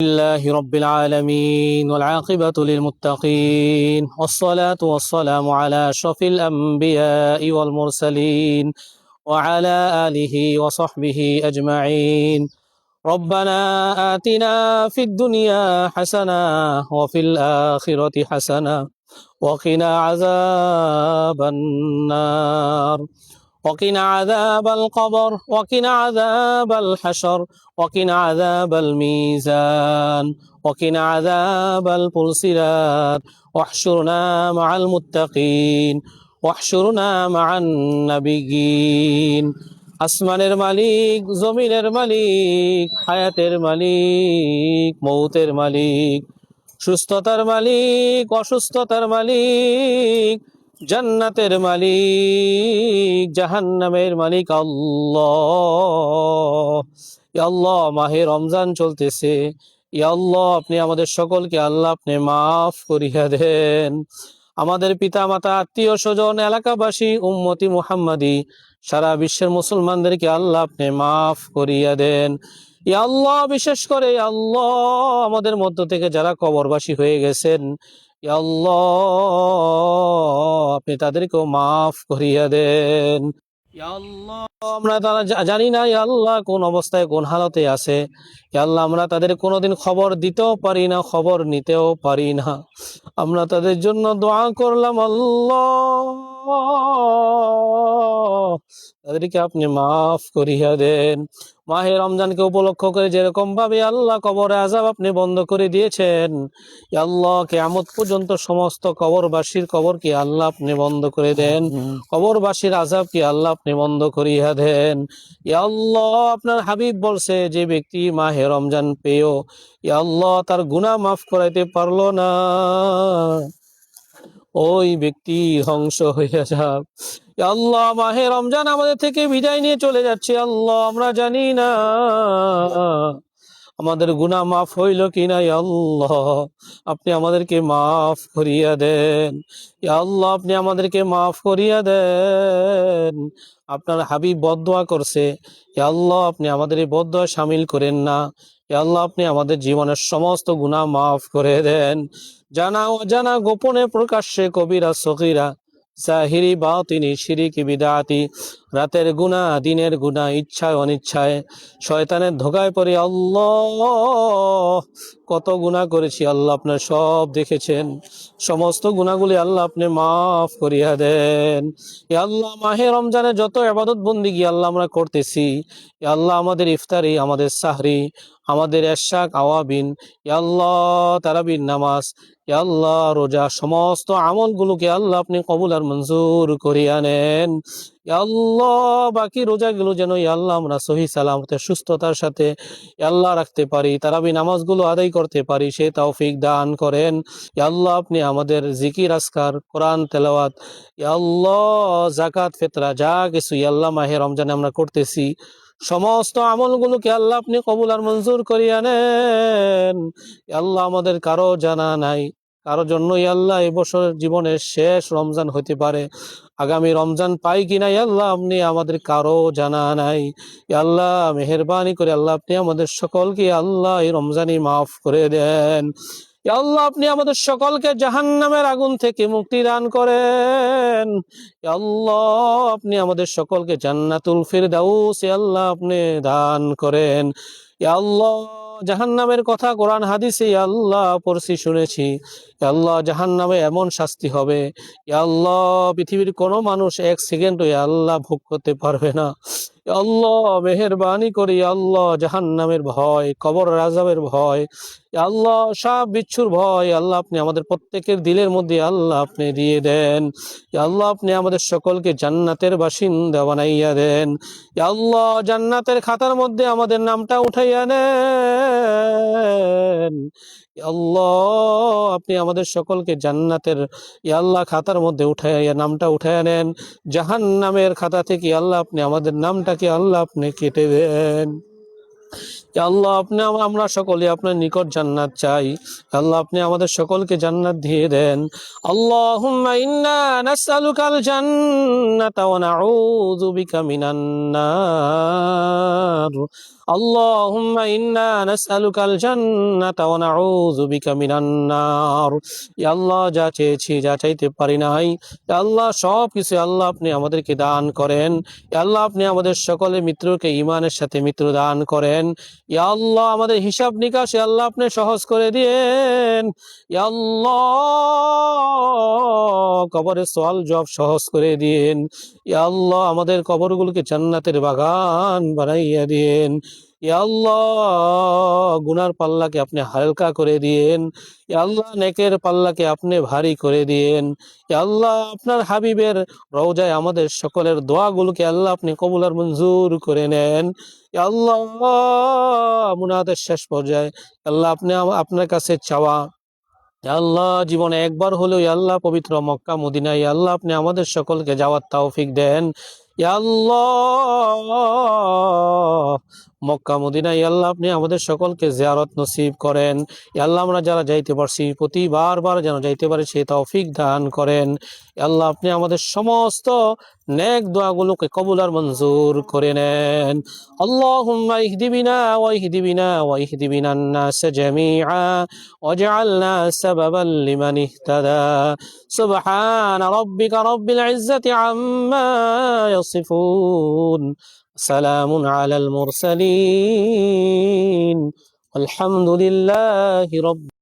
لله رب العالمين والعاقبة للمتقين والصلاة والسلام على أشرف الأنبياء والمرسلين وعلى آله وصحبه أجمعين. ربنا آتنا في الدنيا حسنة وفي الآخرة حسنة وقنا عذاب النار وقنا عذاب القبر وقنا عذاب الحشر وقنا عذاب الميزان وقنا عذاب البلسلات واحشرنا مع المتقين واحشرنا مع النبيين. আসমানের মালিক, জমিনের মালিক, হায়াতের মালিক, মৌতের মালিক, সুস্থতার মালিক, অসুস্থতার মালিক, জান্নাতের মালিক, জাহান্নামের মালিক আল্লাহ। ইয়া আল্লাহ, মাহে রমজান চলতেছে। ইয়া আল্লাহ, আপনি আমাদের সকলকে আল্লাহ আপনি মাফ করিয়া দেন। আমাদের পিতা মাতা, আত্মীয় স্বজন, এলাকাবাসী, উম্মতি মুহাম্মাদি, সারা বিশ্বের মুসলমানদেরকে আল্লাহ আপনি মাফ করিয়া দেন। ইয়া আল্লাহ, বিশেষ করে ইয়া আল্লাহ আমাদের মধ্য থেকে যারা কবরবাসী হয়ে গেছেন, ইয়া আল্লাহ আপনি তাদেরকেও মাফ করিয়া দেন। ইয়া আল্লাহ, আমরা তারা জানি না ইয়া আল্লাহ কোন অবস্থায় কোন হালতে আছে। ইয়া আল্লাহ, আমরা তাদের কোনোদিন খবর দিতেও পারি না, খবর নিতেও পারি না। আমরা তাদের জন্য দোয়া করলাম, আল্লাহ তাদেরকে আপনি মাফ করিয়া দেন। মাহে রমজানকে উপলক্ষ করে যেরকম ভাবে আল্লাহ কবরে আযাব আপনি বন্ধ করে দিয়েছেন, ইয়া আল্লাহ কিয়ামত পর্যন্ত সমস্ত কবরবাসীর কবরকে আল্লাহ আপনি বন্ধ করে দেন। কবরবাসীর আযাবকে আল্লাহ আপনি বন্ধ করিয়া দেন। ইয়া আল্লাহ, আপনার হাবিব বলছে যে ব্যক্তি মাহে রমজান পেয়েও ইয়া আল্লাহ তার গুনাহ মাফ করাইতে পারলো না, ওই ব্যক্তি ধ্বংস হইয়া যাক। ইয়া আল্লাহ, মাহে রমজান আমাদের থেকে বিদায় নিয়ে চলে যাচ্ছে। আল্লাহ, আমরা জানি না আমাদের গুনাহ মাফ হইল কিনা। ইয়া আল্লাহ, আপনি আমাদেরকে মাফ করিয়া দেন। ইয়া আল্লাহ, আপনি আমাদেরকে মাফ করিয়া দেন। আপনার হাবিব বদদোয়া করছে, ইয়া আল্লাহ আপনি আমাদের এই বদদোয়া শামিল করেন না। ইয়া আল্লাহ, আপনি আমাদের জীবনের সমস্ত গুনাহ মাফ করে দেন। জানা অজানা, গোপনে প্রকাশ্যে, কবিরা সগীরা, জাহিরি বাতিনি, শিরিকি বিদআতি, রাতের গুনাহ, দিনের গুনাহ, ইচ্ছায় অনিচ্ছায়, শয়তানের ধোঁকায় পড়ে আল্লাহ কত গুনাহ করেছি। আল্লাহ আপনার সব দেখেছেন। সমস্ত গুনাহগুলি আল্লাহ আপনি মাফ করিয়া দেন। ইয়া আল্লাহ, মাহে রমজানে যত ইবাদত বন্দেগী আল্লাহ আমরা করতেছি, ইয়া আল্লাহ আমাদের ইফতারি, আমাদের সাহরি, আমাদের এশাক, আওয়াবিন, ইয়া আল্লাহ তারাবির নামাজ, ইয়া আল্লাহ রোজা, সমস্ত আমলগুলোকে আল্লাহ আপনি কবুল আর মঞ্জুর করিয়া নেন। ইয়া আল্লাহ, বাকি রোজাগুলো যেন ইয়া আল্লাহ আমরা সহি সালামতে সুস্থতার সাথে ইয়া আল্লাহ রাখতে পারি, তারাবি নামাজগুলো আদায় করতে পারি, সে তৌফিক দান করেন। ইয়া আল্লাহ, আপনি আমাদের জিকির আজকার, কোরআন তেলাওয়াত, ইয়া আল্লাহ যাকাত ফিতরা যা কিছু ইয়া আল্লাহ মাহে রমজানে আমরা করতেছি, সমস্ত আমলগুলোকে আল্লাহ আপনি কবুল আর মঞ্জুর করিয়া নেন। ইয়া আল্লাহ, আমাদের কারো জানা নাই, কারো জন্য ইয়া আল্লাহ এই বছর জীবনের শেষ রমজান হতে পারে, আগামী রমজান পাই কিনা ইয়া আল্লাহ আপনি আমাদের কারো জানা নাই। ইয়া আল্লাহ, মেহেরবানি করে আল্লাহ আপনি আমাদের সকলকে আল্লাহ এই রমজানই মাফ করে দেন। ইয়া আল্লাহ, আপনি আমাদের সকলকে জাহান্নামের আগুন থেকে মুক্তি দান করেন। ইয়া আল্লাহ, আপনি আমাদের সকলকে জান্নাতুল ফিরদাউস ইয়া আল্লাহ আপনি দান করেন। ইয়া আল্লাহ, জাহান্নামের কথা কোরআন হাদিসে ইয়া আল্লাহ পড়ছি, শুনেছি। ইয়া আল্লাহ, জাহান্নামে এমন শাস্তি হবে ইয়া আল্লাহ পৃথিবীর কোনো মানুষ এক সেকেন্ডও ইয়া আল্লাহ ভোগ করতে পারবে না। ইয়া আল্লাহ, মেহেরবানি করি ইয়া আল্লাহ জাহান্নামের ভয়, কবর আযাবের ভয়, ইয়া আল্লাহ সাপ বিচ্ছুর ভয় আল্লাহ আপনি আমাদের প্রত্যেকের দিলের মধ্যে আল্লাহ আপনি দিয়ে দেন। ইয়া আল্লাহ, আপনি আমাদের সকলকে জান্নাতের বাসিন্দা বানাইয়া দেন। ইয়া আল্লাহ, জান্নাতের খাতার মধ্যে আমাদের নামটা উঠাইয়া নেন। ইয়া আল্লাহ, আপনি আমাদের সকলকে জান্নাতের ইয়া আল্লাহ খাতার মধ্যে উঠাইয়া নামটা উঠাইয়া নেন। জাহান্নামের খাতা থেকে আল্লাহ আপনি আমাদের নামটাকে আল্লাহ আপনি কেটে দেন। ইয়া আল্লাহ আমরা সকলে আপনার নিকট জান্নাত চাই। আল্লাহ আপনি আমাদের সকলকে জান্নাত দিয়ে দেন। আল্লাহুম্মা ইন্না নাসআলুকাল জান্নাতা ওয়া নাউযু বিকা মিনান নার। আল্লাহুম্মা ইন্না নাসআলুকাল জান্নাতা ওয়া নাউযু বিকা মিনান নার। ইয়া আল্লাহ যা চেয়েছি, যা চাইতে পারি নাই, ইয়া আল্লাহ সব কিছু আল্লাহ আপনি আমাদেরকে দান করেন। ইয়া আল্লাহ আপনি আমাদের সকলের মৃত্যুকে ঈমানের সাথে মৃত্যু দান করেন। ইয়া আল্লাহ আমাদের হিসাব নিকাশ ইয়া আল্লাহ আপনি সহজ করে দিয়েন। ইয়া আল্লাহ কবরের সওয়াল জবাব সহজ করে দিন। ইয়া আল্লাহ আমাদের কবরগুলোকে জান্নাতের বাগান বানাইয়া দিন। ইয়া আল্লাহ গুনার পাল্লাকে আপনি হালকা করে দিন। ইয়া আল্লাহ নেকের পাল্লাকে আপনি ভারী করে দিন। ইয়া আল্লাহ আপনার হাবিবের রওজায় আমাদের সকলের দোয়াগুলোকে আল্লাহ আপনি কবুল আর মঞ্জুর করে নেন। ইয়া আল্লাহ মুনাজাতের শেষ পর্যায়ে আল্লাহ আপনি আপনার কাছে চাওয়া, ইয়া আল্লাহ জীবনে একবার হলেও ইয়া আল্লাহ পবিত্র মক্কা মদিনায় ইয়া আল্লাহ আপনি আমাদের সকলকে যাওয়ার তৌফিক দেন। ইয়া আল্লাহ মক্কা মদিনায় ইয়া আল্লাহ আপনি আমাদের সকলকে জিয়ারত নসিব করেন। ইয়া আল্লাহ আমরা যারা যাইতে পারছি প্রতিবার যেন যাইতে পারি সেই তৌফিক দান করেন। ইয়া আল্লাহ আপনি আমাদের সমস্ত নেক দোয়াগুলোকে কবুল আর মঞ্জুর করে নেন। আল্লাহুম্মা ইহদি বিনা ওয়া ইহদি বিনা ওয়া ইহদি বিনান নাস জামিআ واجعلنا سببا لمن اهتدى سبحان ربك رب العزة عما يصفون سلام على المرسلين والحمد لله رب